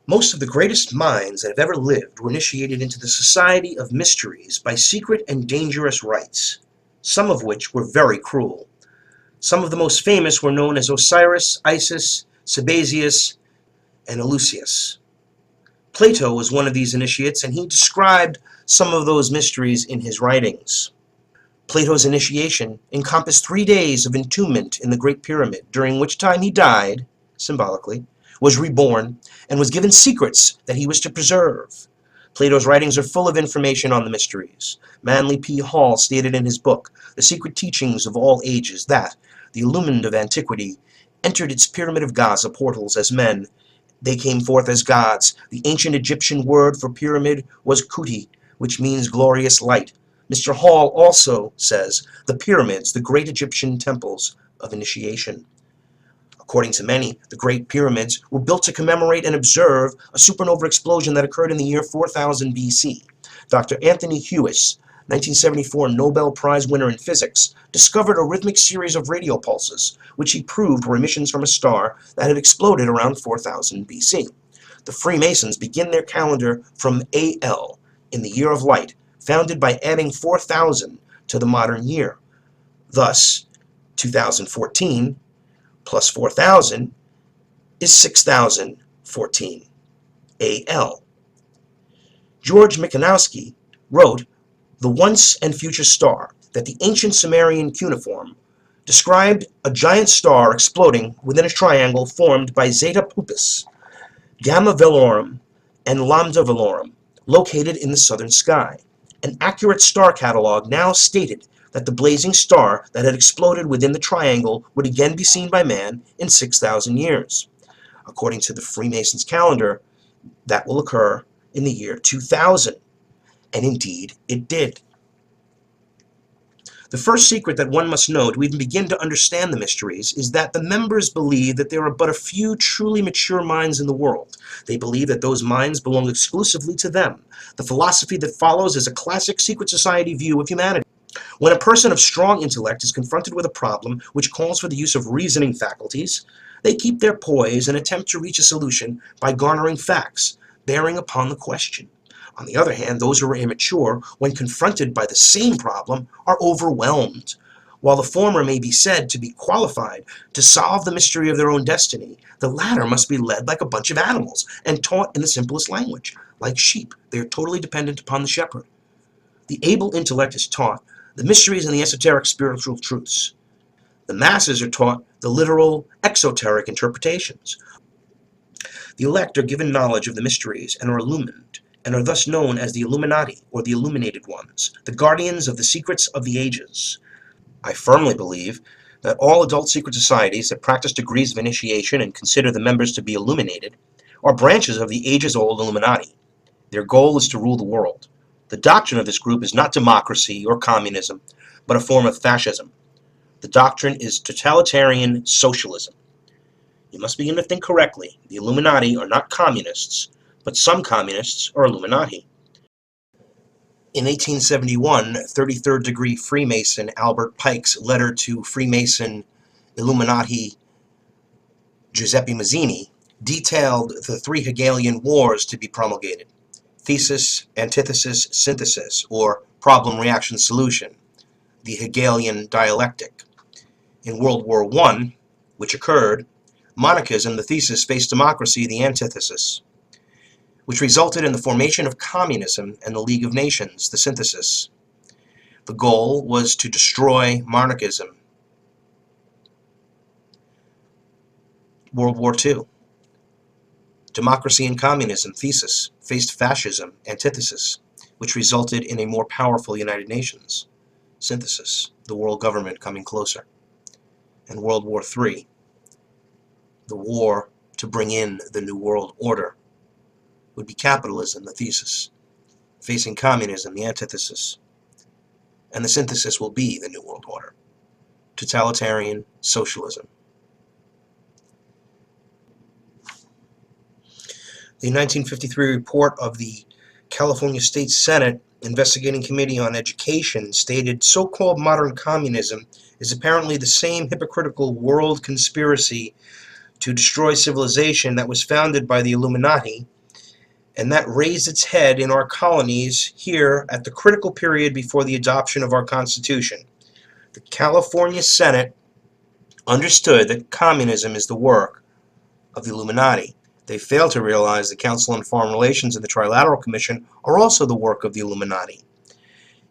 Most of the greatest minds that have ever lived were initiated into the Society of Mysteries by secret and dangerous rites, some of which were very cruel. Some of the most famous were known as Osiris, Isis, Sabazius, and Eleusis. Plato was one of these initiates, and he described some of those mysteries in his writings. Plato's initiation encompassed 3 days of entombment in the Great Pyramid, during which time he died, symbolically, was reborn, and was given secrets that he was to preserve. Plato's writings are full of information on the mysteries. Manly P. Hall stated in his book, The Secret Teachings of All Ages, that the illumined of antiquity entered its pyramid of Gaza portals as men. They came forth as gods. The ancient Egyptian word for pyramid was kuti, which means glorious light. Mr. Hall also says the pyramids, the great Egyptian temples of initiation. According to many, the Great Pyramids were built to commemorate and observe a supernova explosion that occurred in the year 4000 BC. Dr. Anthony Hewis, 1974 Nobel Prize winner in physics, discovered a rhythmic series of radio pulses, which he proved were emissions from a star that had exploded around 4000 BC. The Freemasons begin their calendar from AL, in the year of light, founded by adding 4000 to the modern year. Thus, 2014 plus 4000 is 6014, AL. George Michanowski wrote The Once and Future Star, that the ancient Sumerian cuneiform described a giant star exploding within a triangle formed by Zeta Puppis, Gamma Velorum, and Lambda Velorum, located in the southern sky. An accurate star catalog now stated that the blazing star that had exploded within the triangle would again be seen by man in 6,000 years. According to the Freemasons' calendar, that will occur in the year 2000. And indeed, it did. The first secret that one must know to even begin to understand the mysteries is that the members believe that there are but a few truly mature minds in the world. They believe that those minds belong exclusively to them. The philosophy that follows is a classic secret society view of humanity. When a person of strong intellect is confronted with a problem which calls for the use of reasoning faculties, they keep their poise and attempt to reach a solution by garnering facts, bearing upon the question. On the other hand, those who are immature, when confronted by the same problem, are overwhelmed. While the former may be said to be qualified to solve the mystery of their own destiny, the latter must be led like a bunch of animals and taught in the simplest language. Like sheep, they are totally dependent upon the shepherd. The able intellect is taught the mysteries and the esoteric spiritual truths. The masses are taught the literal, exoteric interpretations. The elect are given knowledge of the mysteries and are illumined, and are thus known as the Illuminati, or the Illuminated Ones, the guardians of the secrets of the ages. I firmly believe that all adult secret societies that practice degrees of initiation and consider the members to be illuminated are branches of the ages-old Illuminati. Their goal is to rule the world. The doctrine of this group is not democracy or communism, but a form of fascism. The doctrine is totalitarian socialism. You must begin to think correctly. The Illuminati are not communists, but some communists are Illuminati. In 1871, 33rd degree Freemason Albert Pike's letter to Freemason Illuminati Giuseppe Mazzini detailed the 3 Hegelian wars to be promulgated: thesis, antithesis, synthesis, or problem, reaction, solution, the Hegelian dialectic. In World War I, which occurred, monarchism, the thesis, faced democracy, the antithesis, which resulted in the formation of communism and the League of Nations, the synthesis. The goal was to destroy monarchism. World War II. Democracy and communism, thesis, faced fascism, antithesis, which resulted in a more powerful United Nations, synthesis, the world government coming closer. And World War III, the war to bring in the New World Order, would be capitalism, the thesis, facing communism, the antithesis, and the synthesis will be the New World Order, totalitarian socialism. The 1953 report of the California State Senate Investigating Committee on Education stated so-called modern communism is apparently the same hypocritical world conspiracy to destroy civilization that was founded by the Illuminati and that raised its head in our colonies here at the critical period before the adoption of our Constitution. The California Senate understood that communism is the work of the Illuminati. They failed to realize the Council on Foreign Relations and the Trilateral Commission are also the work of the Illuminati.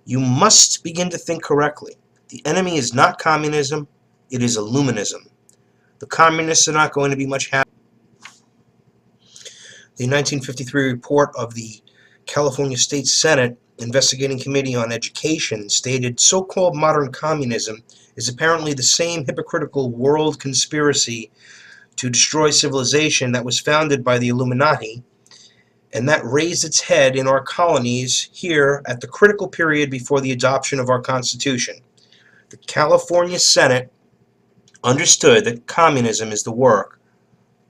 You must begin to think correctly. The enemy is not communism, it is Illuminism. The communists are not going to be much happier. The 1953 report of the California State Senate Investigating Committee on Education stated so-called modern communism is apparently the same hypocritical world conspiracy to destroy civilization that was founded by the Illuminati, and that raised its head in our colonies here at the critical period before the adoption of our Constitution. The California Senate understood that communism is the work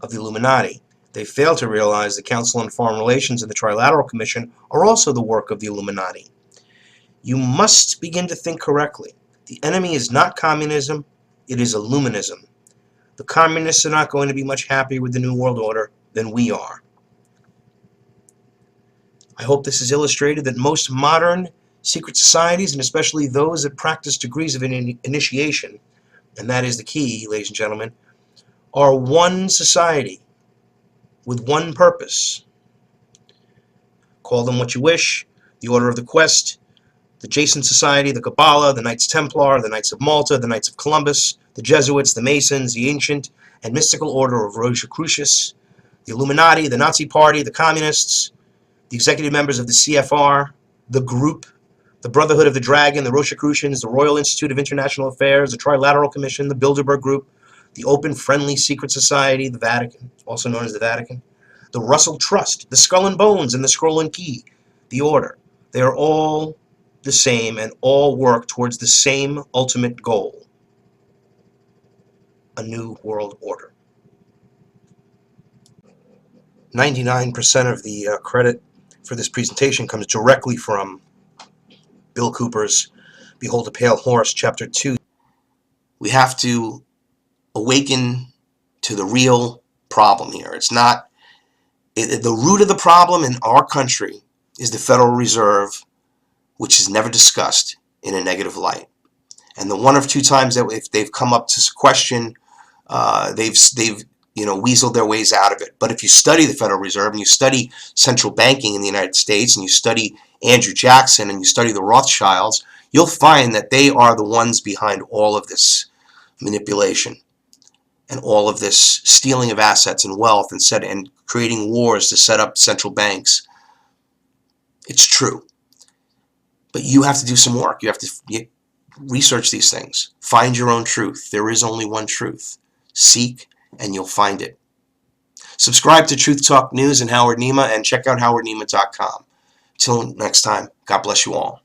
of the Illuminati. They failed to realize the Council on Foreign Relations and the Trilateral Commission are also the work of the Illuminati. You must begin to think correctly. The enemy is not communism, it is Illuminism. The communists are not going to be much happier with the New World Order than we are. I hope this has illustrated that most modern secret societies, and especially those that practice degrees of initiation, and that is the key, ladies and gentlemen, are one society with one purpose. Call them what you wish: the Order of the Quest, the Jason Society, the Kabbalah, the Knights Templar, the Knights of Malta, the Knights of Columbus, the Jesuits, the Masons, the Ancient and Mystical Order of Rosicrucius, the Illuminati, the Nazi Party, the Communists, the executive members of the CFR, the Group, the Brotherhood of the Dragon, the Rosicrucians, the Royal Institute of International Affairs, the Trilateral Commission, the Bilderberg Group, the Open Friendly Secret Society, the Vatican, also known as the Vatican, the Russell Trust, the Skull and Bones, and the Scroll and Key, the Order. They are all the same and all work towards the same ultimate goal: a new world order. 99% of the credit for this presentation comes directly from Bill Cooper's Behold a Pale Horse, Chapter 2. We have to awaken to the real problem here. It's not the root of the problem in our country is the Federal Reserve, which is never discussed in a negative light. And the one or two times that if they've come up to question, they've weaseled their ways out of it. But if you study the Federal Reserve and you study central banking in the United States and you study Andrew Jackson and you study the Rothschilds, you'll find that they are the ones behind all of this manipulation and all of this stealing of assets and wealth and creating wars to set up central banks. It's true. But you have to do some work. You have to research these things. Find your own truth. There is only one truth. Seek and you'll find it. Subscribe to Truth Talk News and Howard Nima, and check out howardnima.com. Till next time, God bless you all.